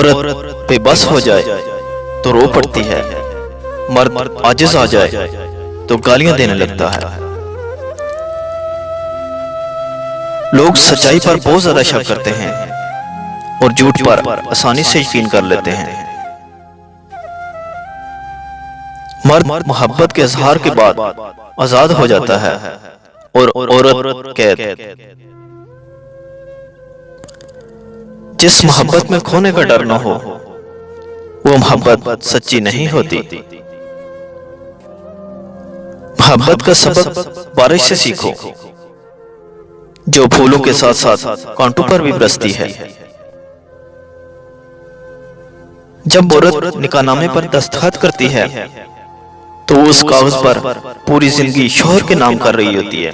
औरत बेबस हो जाए तो रो पड़ती है, मर्द आजिज आ जाए तो गालियां देने लगता है। लोग सच्चाई पर बहुत ज्यादा शक करते हैं और झूठ पर आसानी से यकीन कर लेते हैं। मर्द मोहब्बत के इजहार के बाद आजाद हो जाता है और औरत कैद। जिस मोहब्बत में खोने का डर न हो वो मोहब्बत सच्ची नहीं होती। मोहब्बत का सबक बारिश से सीखो, जो फूलों के साथ साथ कांटों पर भी बरसती है। जब औरत निकाहनामे पर दस्तखत करती है तो उस कागज पर पूरी जिंदगी शोहर के नाम कर रही होती है।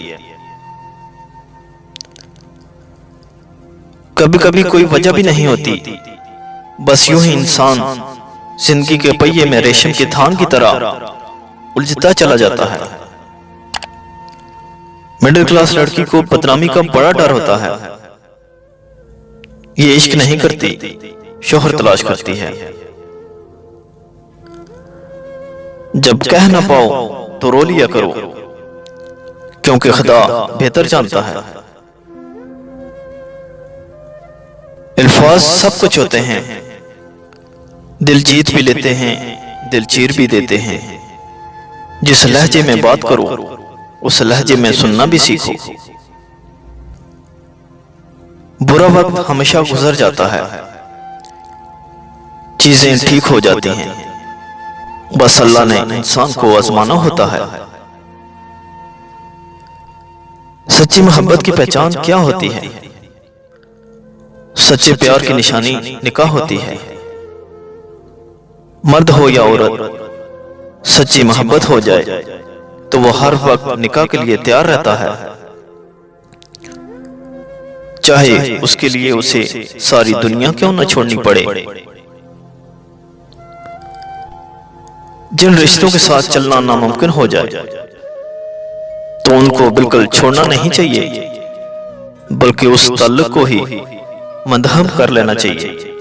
कभी कभी कोई वजह भी नहीं होती, बस यूं ही इंसान जिंदगी के पहिए में रेशम के थान की तरह उलझता चला जाता है। मिडिल क्लास लड़की को बदनामी का बड़ा डर होता है। ये इश्क नहीं करती, शोहर तलाश करती है। जब कह ना पाओ तो रो लिया करो, क्योंकि खुदा बेहतर जानता है। अल्फाज सब कुछ होते हैं, दिल जीत भी लेते हैं, दिल चीर भी देते हैं। जिस लहजे में बात करो उस लहजे में सुनना भी सीखो। बुरा वक्त हमेशा गुजर जाता है, चीजें ठीक हो जाती हैं, बस अल्लाह ने इंसान को आजमाना होता है। सच्ची मोहब्बत की पहचान क्या होती है? सच्चे प्यार की निशानी निकाह होती है। मर्द हो या औरत, सच्ची मोहब्बत हो जाए तो वो हर वक्त निकाह के लिए तैयार रहता है, चाहे उसके लिए उसे सारी दुनिया क्यों न छोड़नी पड़े। जिन रिश्तों के साथ चलना नामुमकिन हो जाए तो उनको बिल्कुल छोड़ना नहीं चाहिए, बल्कि उस ताल्लुक को ही मंदहम कर लेना चाहिए।